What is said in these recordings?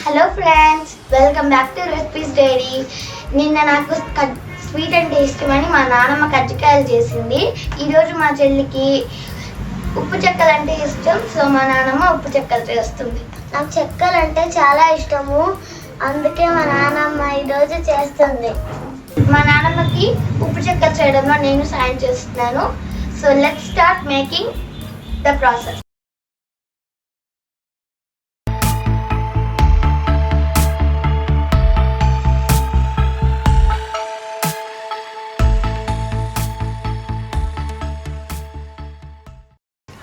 Hello friends, welcome back to recipes diary. నిన్న నాకు sweet అంటే ఇష్టమని మా నాన్నమ్మ కజ్జికాయలు చేసింది. ఈరోజు మా చెల్లికి ఉప్పు చెక్కలు అంటే ఇష్టం, సో మా నాన్నమ్మ ఉప్పు చెక్కలు చేస్తుంది. నాకు చెక్కలు అంటే చాలా ఇష్టము, అందుకే మా నాన్నమ్మ ఈరోజు చేస్తుంది. మా నాన్నమ్మకి ఉప్పు చెక్కలు చేయడంలో నేను సాయం చేస్తున్నాను. So let's start making the process.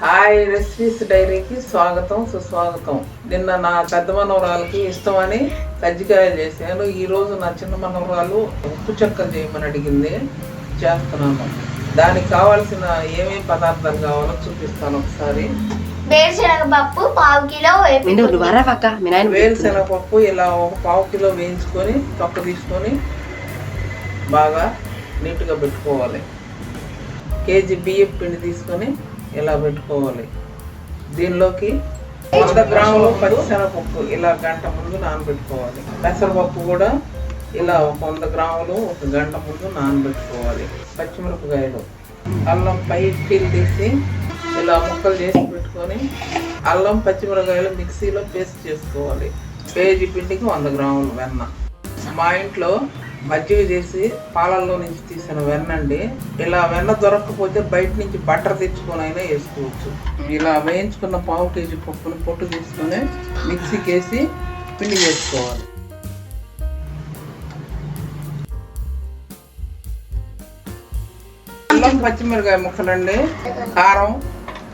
Hi, recipes డైరీకి స్వాగతం సుస్వాగతం. నిన్న నా పెద్ద మనవరాలకి ఇష్టమని కజ్జికాయలు చేశాను. ఈరోజు నా చిన్న మనవరాలు ఉప్పు చెక్కలు చేయమని అడిగింది, చేస్తున్నాను. దానికి కావాల్సిన ఏమేమి పదార్థాలు కావాలో చూపిస్తాను ఒకసారి. వేరుశనగపప్పు పావు కిలో, వేరుశనగపప్పు ఇలా ఒక పావు కిలో వేయించుకొని తొక్క తీసుకొని బాగా నీట్గా పెట్టుకోవాలి. కేజీ బియ్యం పిండి తీసుకొని ఇలా పెట్టుకోవాలి. దీనిలోకి 100 గ్రాములు పచ్చిశనగపప్పు ఇలా గంట ముందు నానబెట్టుకోవాలి. పెసరపప్పు కూడా ఇలా 100 గ్రాములు ఒక గంట ముందు నానబెట్టుకోవాలి. పచ్చిమిరపకాయలు, అల్లం పై పీల్ తీసి ఇలా ముక్కలు చేసి పెట్టుకొని అల్లం పచ్చిమిరపకాయలు మిక్సీలో పేస్ట్ చేసుకోవాలి. కేజీ పిండికి 100 గ్రాములు వెన్న. మా ఇంట్లో మజ్జిగ చేసి పాలల్లో నుంచి తీసిన వెన్న అండి. ఇలా వెన్న దొరకకపోతే బయట నుంచి బట్టర్ తెచ్చుకొని అయినా వేసుకోవచ్చు. ఇలా వేయించుకున్న పావు కేజీ పప్పును పొట్టు తీసుకొని మిక్సీకి వేసి పిండి చేసుకోవాలి. అల్లం పచ్చిమిరకాయ ముక్కలండి, కారం,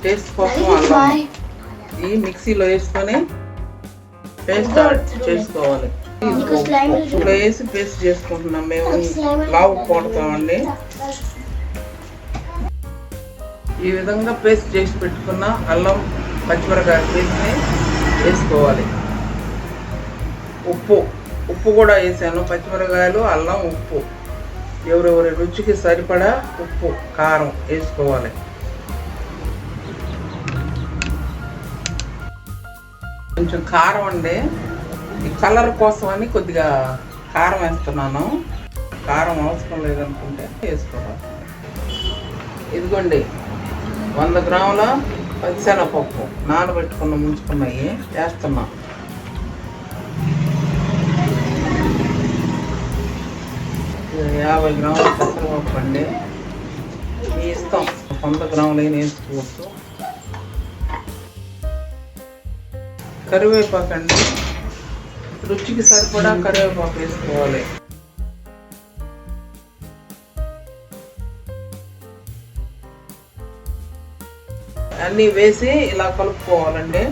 టేస్ట్ కోసం అల్లం ఈ మిక్సీలో వేసుకొని పేస్ట్ చేసుకోవాలి. ఇప్పుడు వేసి పేస్ట్ చేసుకుంటున్నాం. మేము లావు కొడతామండి. ఈ విధంగా పేస్ట్ చేసి పెట్టుకున్న అల్లం పచ్చిమిరకాయ పేస్ట్ని వేసుకోవాలి. ఉప్పు కూడా వేసాను. పచ్చిమిరకాయలు, అల్లం, ఉప్పు ఎవరెవరి రుచికి సరిపడా ఉప్పు కారం వేసుకోవాలి. కొంచెం కారం అండి, ఈ కలర్ కోసం అని కొద్దిగా కారం వేస్తున్నాను. కారం అవసరం లేదనుకుంటే వేసుకోవాలి. ఇదిగోండి 100 గ్రాముల పచ్చిశనగపప్పు నానబెట్టుకున్న ముంచుకున్నవి వేస్తున్నాం. ఇది 50 గ్రాముల పెసరపప్పు అండి, మీ ఇష్టం. 100 గ్రాములు అయినా వేసుకోవచ్చు. కరివేపాకు అండి, రుచికి సరిపడా కరివేపాకు వేసుకోవాలి. అన్నీ వేసి ఇలా కలుపుకోవాలండి.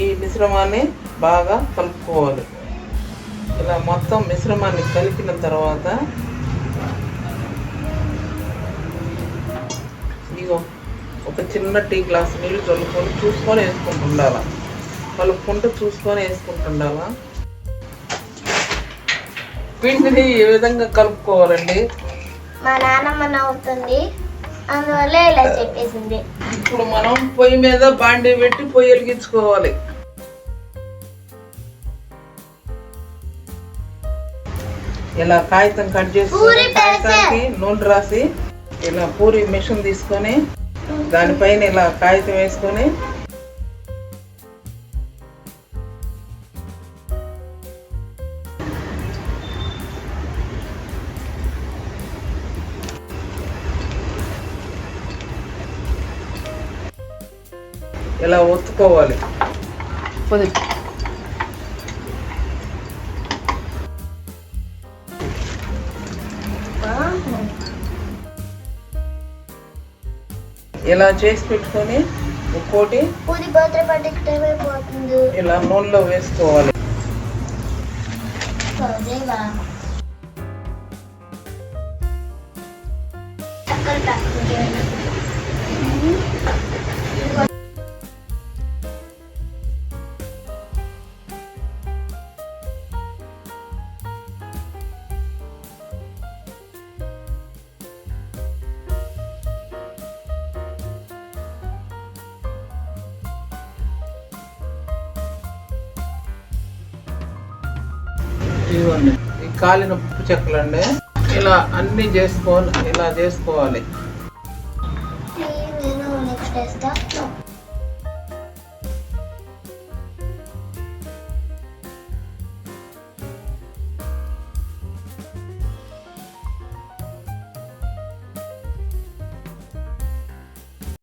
ఈ మిశ్రమాన్ని బాగా కలుపుకోవాలి. ఇలా మొత్తం మిశ్రమాన్ని కలిపిన తర్వాత ఇగో ఒక చిన్న టీ గ్లాస్ నీళ్ళు చల్లుకొని చూసుకొని వేసుకుంటుండాలి. కలుపుకుంటూ చూసుకొని వేసుకుంటుండాలా. పిండిని ఏ విధంగా కలుపుకోవాలండి. మా నాన్నమ్మ నవ్వుతుంది, అందువల్ల ఇలా చెప్పేసింది. ఇప్పుడు మనం పొయ్యి మీద బాండీ పెట్టి పొయ్యి వెలిగించుకోవాలి. ఇలా కాగితం కట్ చేసుకొని కాగితానికి నూనె రాసి ఇలా పూరి మిషన్ తీసుకొని దానిపైన ఇలా కాగితం వేసుకొని ఇలా ఒత్తుకోవాలి. ఇలా చేసి పెట్టుకొని ఒక్కోటి ఇలా నూనెలో వేసుకోవాలి. ఇవ్వండి ఈ కాలిన ఉప్పు చెక్కలు అండి. ఇలా అన్నీ చేసుకోవాలి. నేను నెక్స్ట్ వేస్తా.